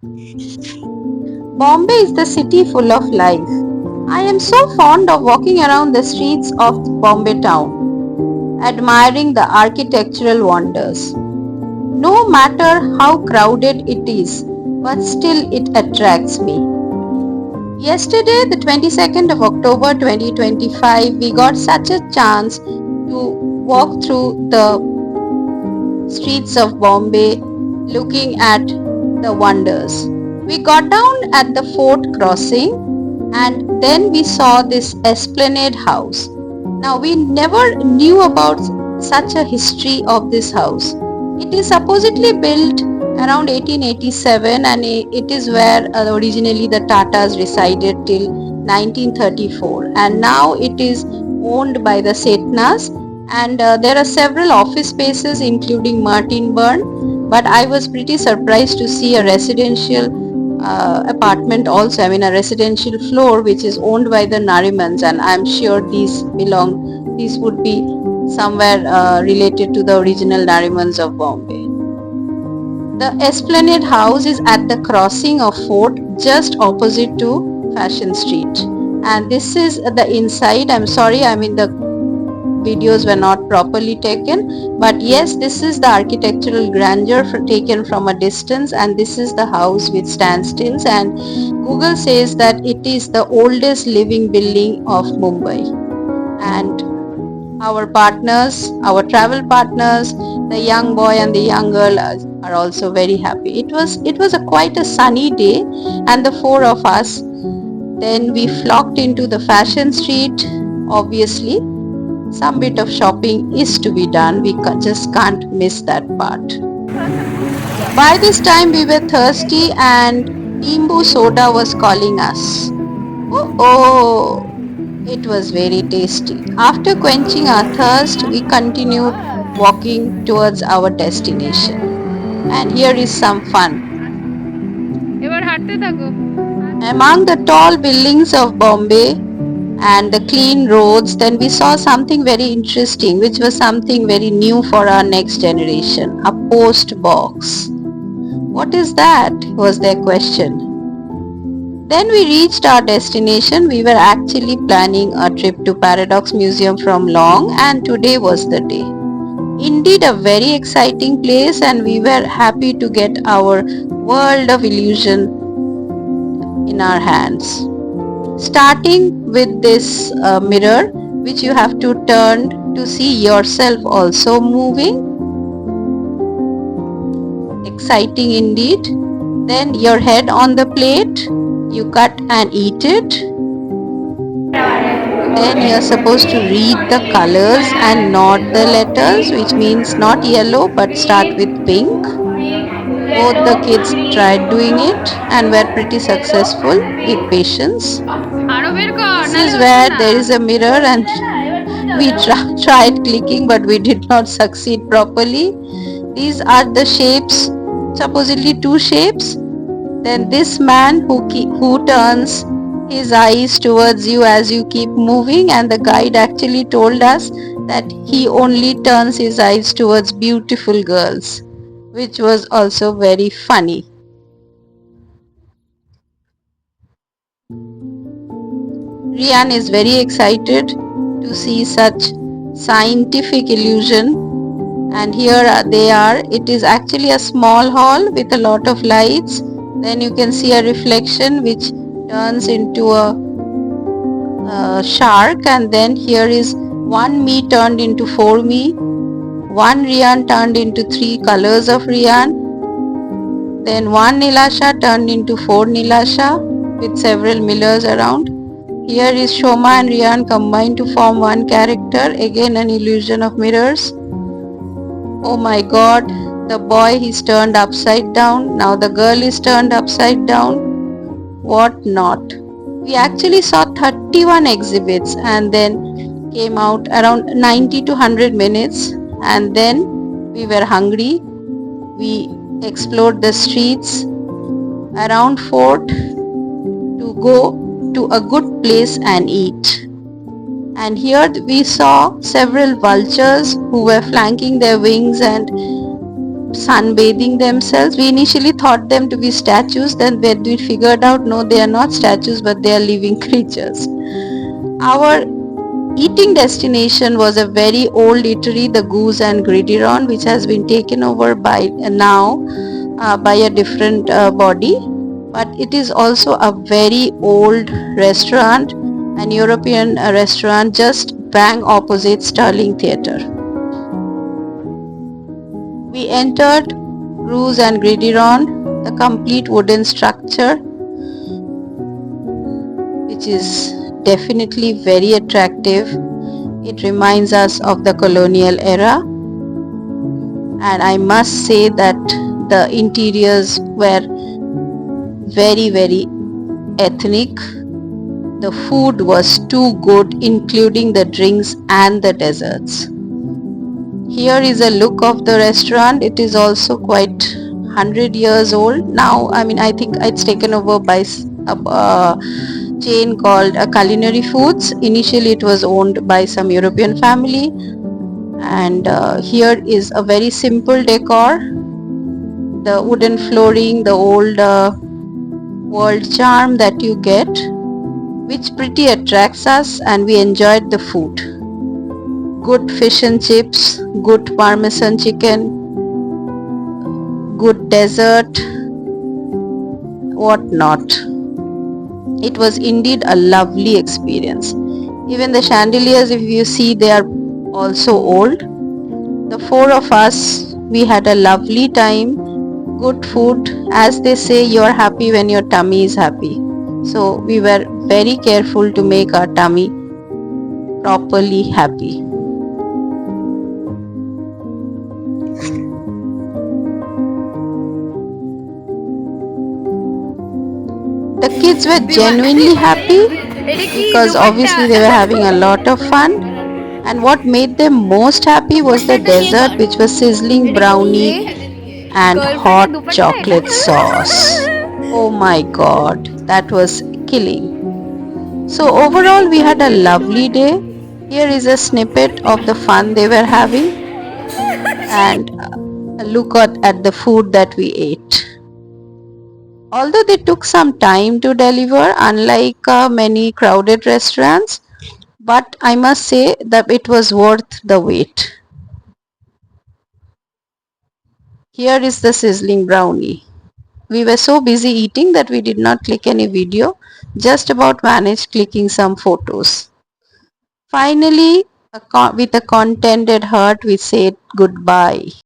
Bombay is the city full of life. I am so fond of walking around the streets of Bombay town, admiring the architectural wonders. No matter how crowded it is, but still it attracts me. Yesterday, the 22nd of October 2025, we got such a chance to walk through the streets of Bombay looking at the wonders. We got down at the fort crossing and then we saw this Esplanade house. Now we never knew about such a history of this house. It is supposedly built around 1887 and it is where originally the Tatas resided till 1934, and now it is owned by the Setnas, and there are several office spaces including Martin Burn, but I was pretty surprised to see a residential apartment also, a residential floor which is owned by the Narimans, and I'm sure these would be somewhere related to the original Narimans of Bombay. The Esplanade House is at the crossing of Fort just opposite to Fashion Street, and this is the inside. I'm sorry, the videos were not properly taken, but yes, this is the architectural grandeur taken from a distance, and this is the house which stands still, and Google says that it is the oldest living building of Mumbai. And our travel partners, the young boy and the young girl are also very happy. It was quite a sunny day, and the four of us, then we flocked into the Fashion Street. Obviously, some bit of shopping is to be done. We just can't miss that part. By this time we were thirsty and Nimbu soda was calling us. Oh, it was very tasty. After quenching our thirst, we continued walking towards our destination. And here is some fun. Among the tall buildings of Bombay and the clean roads, then we saw something very interesting, which was something very new for our next generation, a post box. What is that? Was their question. Then we reached our destination. We were actually planning a trip to Paradox Museum from long, and today was the day. Indeed a very exciting place, and we were happy to get our world of illusion in our hands. Starting with this mirror which you have to turn to see yourself also moving. Exciting indeed. Then your head on the plate, you cut and eat it. Then you're supposed to read the colors and not the letters, which means not yellow but start with pink. Both the kids tried doing it and were pretty successful with patience. This is where there is a mirror and we tried clicking but we did not succeed properly. These are the shapes, supposedly two shapes. Then this man who turns his eyes towards you as you keep moving, and the guide actually told us that he only turns his eyes towards beautiful girls, which was also very funny. Rian is very excited to see such scientific illusion, and here they are. It is actually a small hall with a lot of lights. Then you can see a reflection which turns into a shark, and then here is one me turned into four me, one Rian turned into three colors of Rian, then one Nilasha turned into four Nilasha with several millers around. Here is Shoma and Rian combined to form one character, again an illusion of mirrors. Oh my god, the boy is turned upside down, now the girl is turned upside down. What not. We actually saw 31 exhibits and then came out around 90 to 100 minutes, and then we were hungry. We explored the streets around fort to go to a good place and eat. And here we saw several vultures who were flanking their wings and sunbathing themselves. We initially thought them to be statues, then when we figured out no, they are not statues but they are living creatures. Our eating destination was a very old eatery, the Goose and Gridiron, which has been taken over by by a different body, but it is also a very old restaurant, an European restaurant just bang opposite Sterling Theatre. We entered Goose and Gridiron, the complete wooden structure, which is definitely very attractive. It reminds us of the colonial era, and I must say that the interiors were very ethnic. The food was too good, including the drinks and the desserts. Here is a look of the restaurant. It is also quite 100 years old now. I think it's taken over by a chain called Culinary Foods. Initially it was owned by some European family, and here is a very simple decor. The wooden flooring, the old world charm that you get, which pretty attracts us, and we enjoyed the food. Good fish and chips, good parmesan chicken, good dessert, what not. It was indeed a lovely experience. Even the chandeliers, if you see, they are also old. The four of us, we had a lovely time, good food. As they say, you are happy when your tummy is happy. So we were very careful to make our tummy properly happy. The kids were genuinely happy because obviously they were having a lot of fun, and what made them most happy was the dessert, which was sizzling brownie and hot chocolate sauce. Oh my god, that was killing. So overall we had a lovely day. Here is a snippet of the fun they were having, and a look at the food that we ate. Although they took some time to deliver, unlike many crowded restaurants, but I must say that it was worth the wait. Here is the sizzling brownie. We were so busy eating that we did not click any video, just about managed clicking some photos. Finally, with a contented heart, we said goodbye.